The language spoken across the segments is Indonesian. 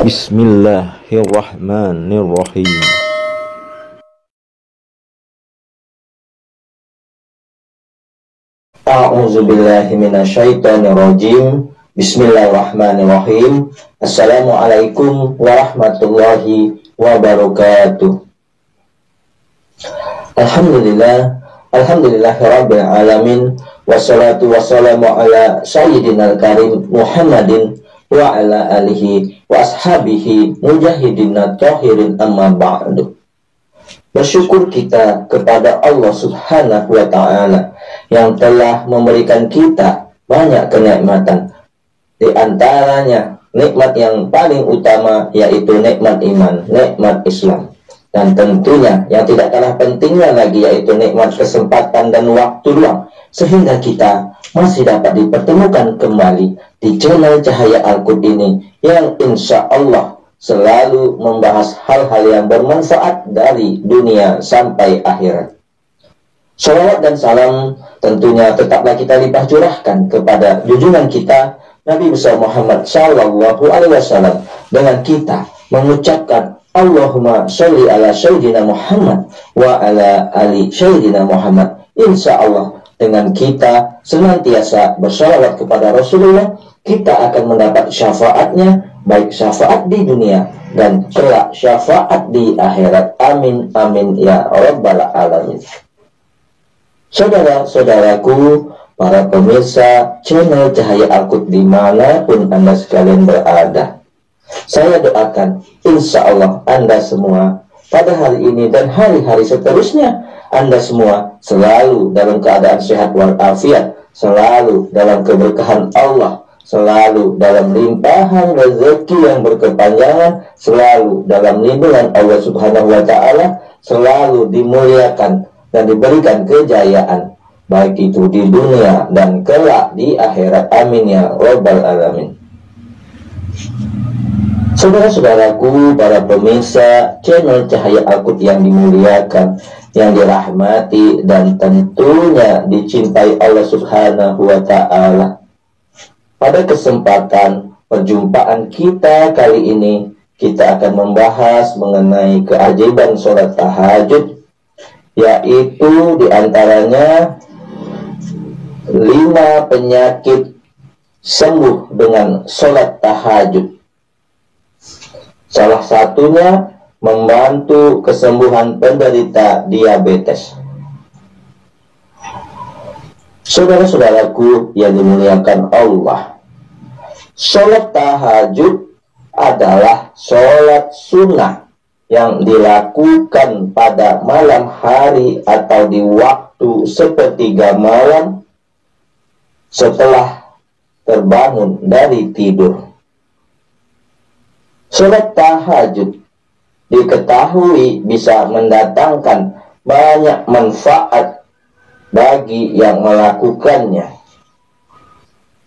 Bismillahirrahmanirrahim. A'udzubillahi minasyaitonirrajim. Bismillahirrahmanirrahim. Assalamualaikum warahmatullahi wabarakatuh. Alhamdulillahirabbil alamin. Wassalatu wassalamu ala sayyidinal karim Muhammadin wa ala alihi wa ashabihi mujahidin tahirin, amma ba'du. Bersyukur kita kepada Allah Subhanahu wa ta'ala yang telah memberikan kita banyak kenikmatan. Di antaranya nikmat yang paling utama yaitu nikmat iman, nikmat Islam. Dan tentunya yang tidak kalah pentingnya lagi yaitu nikmat kesempatan dan waktu luang, sehingga kita masih dapat dipertemukan kembali di channel Cahaya Al-Qud ini yang insya Allah selalu membahas hal-hal yang bermanfaat dari dunia sampai akhirat. Salawat dan salam tentunya tetaplah kita limpah curahkan kepada junjungan kita Nabi besar Muhammad Sallallahu Alaihi Wasallam, dengan kita mengucapkan Allahumma sholli ala Sayyidina Muhammad wa ala ali Sayyidina Muhammad. Insya Allah dengan kita senantiasa bersalawat kepada Rasulullah, kita akan mendapat syafaatnya, baik syafaat di dunia dan kelak syafaat di akhirat. Amin amin ya rabbal alamin. Saudara-saudaraku, para pemirsa channel Cahaya Al-Qud dimanapun Anda sekalian berada, saya doakan insya Allah Anda semua pada hari ini dan hari-hari seterusnya, Anda semua selalu dalam keadaan sehat walafiat, selalu dalam keberkahan Allah, selalu dalam limpahan rezeki yang berkepanjangan, selalu dalam lindungan Allah Subhanahu wa ta'ala, selalu dimuliakan dan diberikan kejayaan, baik itu di dunia dan kelak di akhirat. Amin ya rabbal alamin. Saudara-saudaraku, para pemirsa channel Cahaya Al-Qud yang dimuliakan, yang dirahmati dan tentunya dicintai Allah Subhanahu wa ta'ala, pada kesempatan perjumpaan kita kali ini, kita akan membahas mengenai keajaiban sholat tahajud, yaitu diantaranya 5 penyakit sembuh dengan sholat tahajud. Salah satunya membantu kesembuhan penderita diabetes. Saudara-saudaraku yang dimuliakan Allah, sholat tahajud adalah sholat sunnah yang dilakukan pada malam hari atau di waktu sepertiga malam setelah terbangun dari tidur. Sholat tahajud diketahui bisa mendatangkan banyak manfaat bagi yang melakukannya.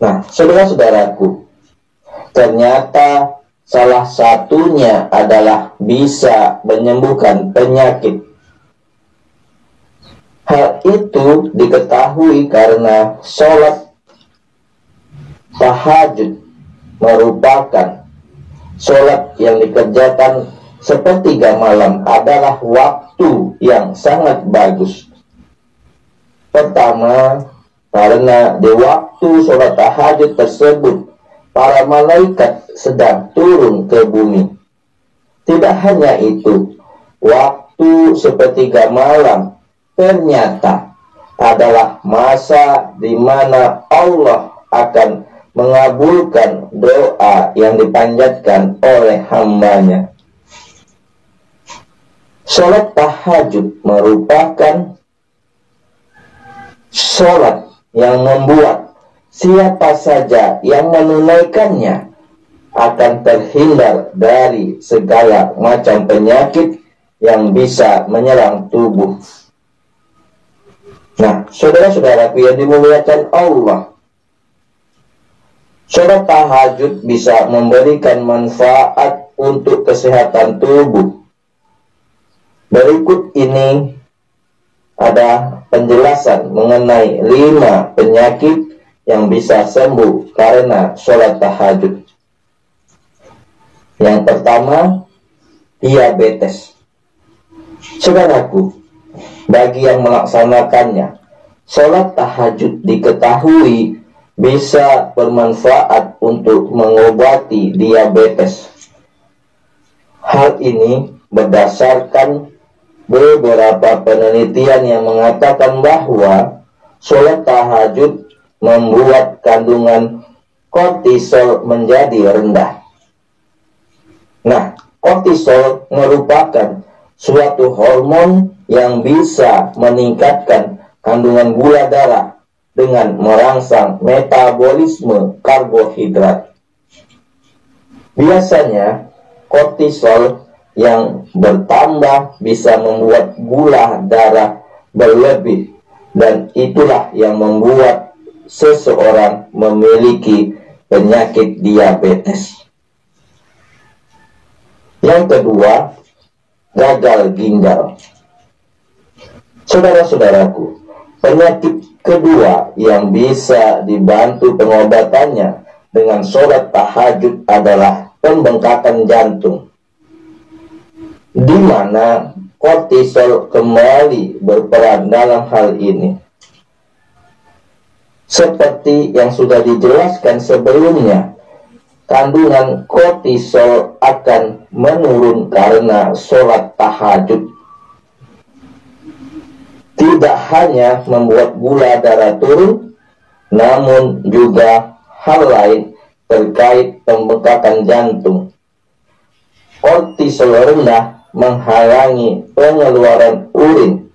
Nah, saudara-saudaraku, ternyata salah satunya adalah bisa menyembuhkan penyakit. Hal itu diketahui karena sholat tahajud merupakan sholat yang dikerjakan sepertiga malam, adalah waktu yang sangat bagus. Pertama, karena di waktu sholat tahajud tersebut para malaikat sedang turun ke bumi. Tidak hanya itu, waktu sepertiga malam ternyata adalah masa di mana Allah akan mengabulkan doa yang dipanjatkan oleh hambanya. Sholat tahajud merupakan sholat yang membuat siapa saja yang menunaikannya akan terhindar dari segala macam penyakit yang bisa menyerang tubuh. Nah, saudara-saudaraku yang dimuliakan Allah, sholat tahajud bisa memberikan manfaat untuk kesehatan tubuh. Berikut ini ada penjelasan mengenai 5 penyakit yang bisa sembuh karena sholat tahajud. Yang pertama, diabetes. Saudaraku, bagi yang melaksanakannya, sholat tahajud diketahui bisa bermanfaat untuk mengobati diabetes. Hal ini berdasarkan beberapa penelitian yang mengatakan bahwa sholat tahajud membuat kandungan kortisol menjadi rendah. Nah, kortisol merupakan suatu hormon yang bisa meningkatkan kandungan gula darah dengan merangsang metabolisme karbohidrat. Biasanya, kortisol yang bertambah bisa membuat gula darah berlebih, dan itulah yang membuat seseorang memiliki penyakit diabetes. Yang kedua, gagal ginjal. Saudara-saudaraku, penyakit kedua yang bisa dibantu pengobatannya dengan sholat tahajud adalah pembengkakan jantung, di mana kortisol kembali berperan dalam hal ini. Seperti yang sudah dijelaskan sebelumnya, kandungan kortisol akan menurun karena sholat tahajud. Tidak hanya membuat gula darah turun, namun juga hal lain terkait pembengkakan jantung. Kortisol rendah menghalangi pengeluaran urin,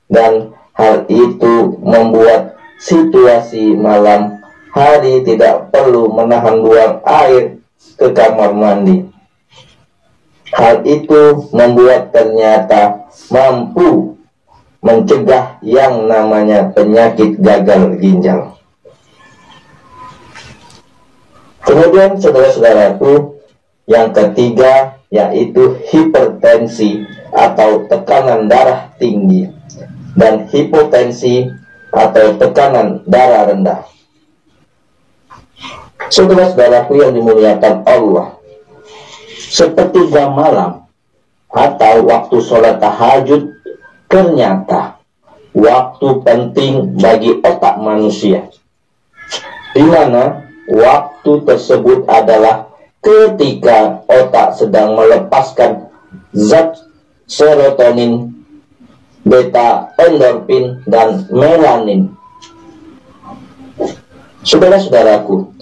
dan hal itu membuat situasi malam hari tidak perlu menahan buang air ke kamar mandi. Hal itu membuat ternyata mampu mencegah yang namanya penyakit gagal ginjal. Kemudian saudara-saudaraku, yang ketiga yaitu hipertensi atau tekanan darah tinggi dan hipotensi atau tekanan darah rendah. Saudara-saudaraku yang dimuliakan Allah, sepertiga malam atau waktu sholat tahajud ternyata waktu penting bagi otak manusia, di mana waktu tersebut adalah ketika otak sedang melepaskan zat serotonin, beta endorfin, dan melanin. Saudara-saudaraku,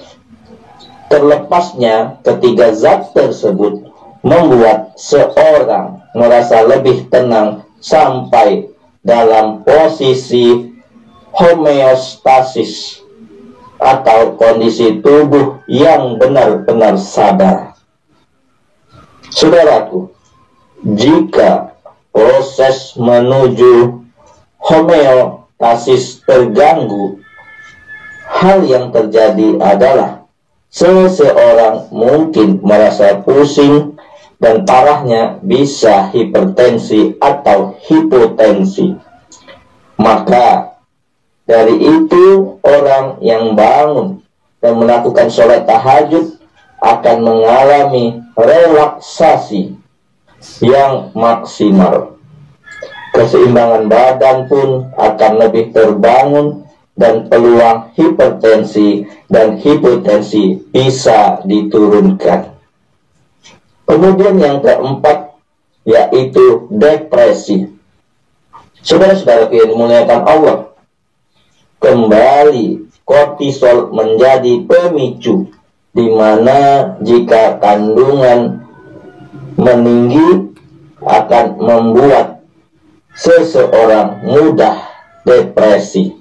terlepasnya ketiga zat tersebut membuat seorang merasa lebih tenang sampai dalam posisi homeostasis atau kondisi tubuh yang benar-benar sadar. Saudaraku, jika proses menuju homeostasis terganggu, hal yang terjadi adalah seseorang mungkin merasa pusing, dan parahnya bisa hipertensi atau hipotensi. Maka dari itu, orang yang bangun dan melakukan sholat tahajud akan mengalami relaksasi yang maksimal. Keseimbangan badan pun akan lebih terbangun, dan peluang hipertensi dan hipotensi bisa diturunkan. Kemudian yang keempat yaitu depresi. Saudara-saudaraku yang dimuliakan Allah, kembali kortisol menjadi pemicu, di mana jika kandungan meninggi akan membuat seseorang mudah depresi.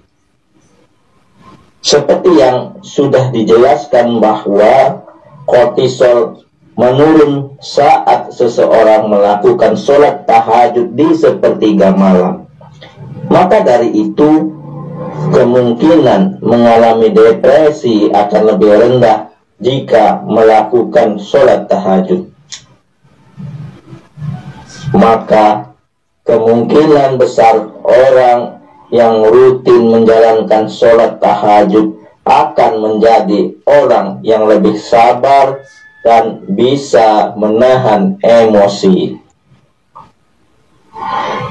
Seperti yang sudah dijelaskan bahwa kortisol menurun saat seseorang melakukan sholat tahajud di sepertiga malam. Maka dari itu, kemungkinan mengalami depresi akan lebih rendah jika melakukan sholat tahajud. Maka kemungkinan besar orang yang rutin menjalankan sholat tahajud akan menjadi orang yang lebih sabar dan bisa menahan emosi.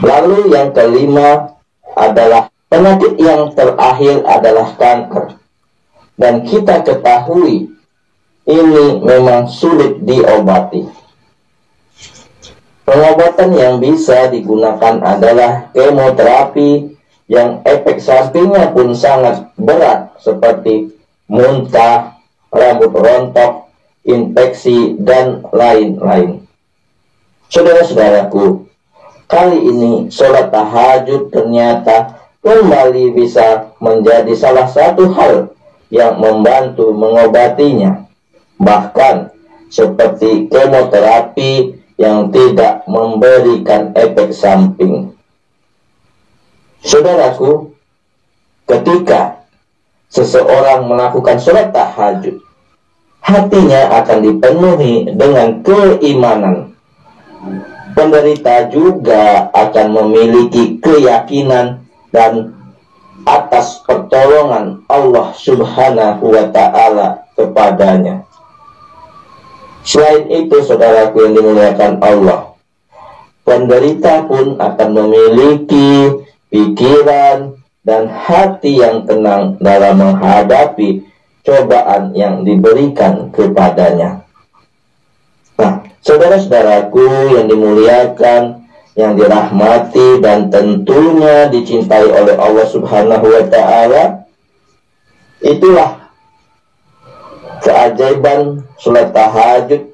Lalu yang kelima adalah penyakit yang terakhir adalah kanker. Dan kita ketahui ini memang sulit diobati. Pengobatan yang bisa digunakan adalah kemoterapi yang efek sampingnya pun sangat berat seperti muntah, rambut rontok, infeksi, dan lain-lain. Saudara-saudaraku, kali ini sholat tahajud ternyata kembali bisa menjadi salah satu hal yang membantu mengobatinya. Bahkan seperti kemoterapi yang tidak memberikan efek samping. Saudaraku, ketika seseorang melakukan sholat tahajud, hatinya akan dipenuhi dengan keimanan. Penderita juga akan memiliki keyakinan dan atas pertolongan Allah Subhanahu wa Ta'ala kepadanya. Selain itu, saudaraku yang dimuliakan Allah, penderita pun akan memiliki pikiran dan hati yang tenang dalam menghadapi cobaan yang diberikan kepadanya. Nah, saudara-saudaraku yang dimuliakan, yang dirahmati dan tentunya dicintai oleh Allah Subhanahu wa Ta'ala, itulah keajaiban sholat tahajud.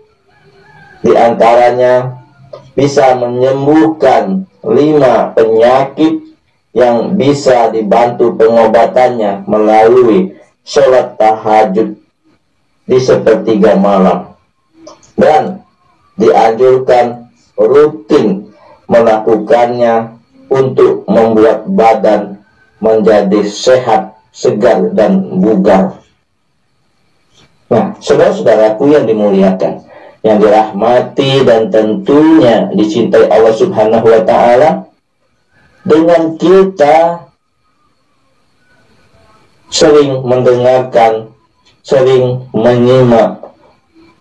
Di antaranya bisa menyembuhkan 5 penyakit yang bisa dibantu pengobatannya melalui sholat tahajud di sepertiga malam. Dan dianjurkan rutin melakukannya untuk membuat badan menjadi sehat, segar, dan bugar. Nah, saudara-saudaraku yang dimuliakan, yang dirahmati dan tentunya dicintai Allah Subhanahu wa Ta'ala, dengan kita sering mendengarkan, sering menyimak,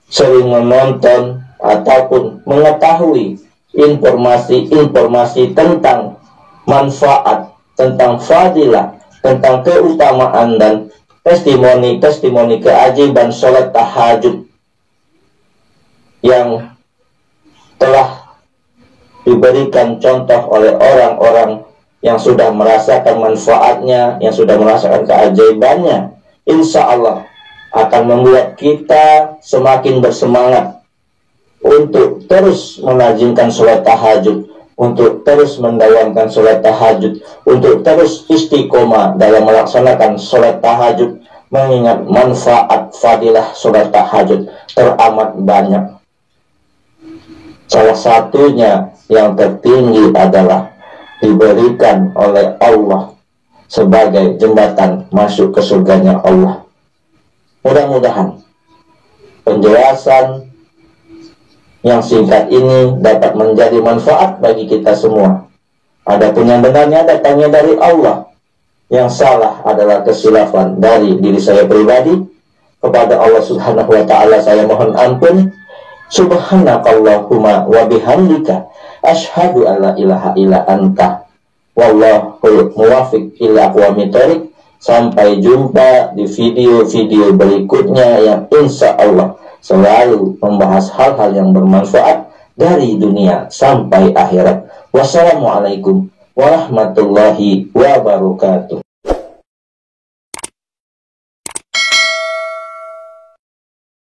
sering menonton, ataupun mengetahui informasi-informasi tentang manfaat, tentang fadilah, tentang keutamaan dan testimoni-testimoni keajaiban sholat tahajud yang telah diberikan contoh oleh orang-orang yang sudah merasakan manfaatnya, yang sudah merasakan keajaibannya, insya Allah akan membuat kita semakin bersemangat untuk terus melazimkan sholat tahajud, untuk terus mendawamkan sholat tahajud, untuk terus istiqomah dalam melaksanakan sholat tahajud, mengingat manfaat fadilah sholat tahajud teramat banyak. Salah satunya yang tertinggi adalah diberikan oleh Allah sebagai jembatan masuk ke surganya Allah. Mudah-mudahan penjelasan yang singkat ini dapat menjadi manfaat bagi kita semua. Adapun yang benarnya datangnya dari Allah, yang salah adalah kesilafan dari diri saya pribadi. Kepada Allah Subhanahu wa Ta'ala saya mohon ampun. Subhanakallahumma wa bihamdika asyhadu an la ilaha illa anta wallahul muwaffiq ila aqwamit thoriq. Sampai jumpa di video-video berikutnya yang insya Allah selalu membahas hal-hal yang bermanfaat dari dunia sampai akhirat. Wassalamualaikum warahmatullahi wabarakatuh.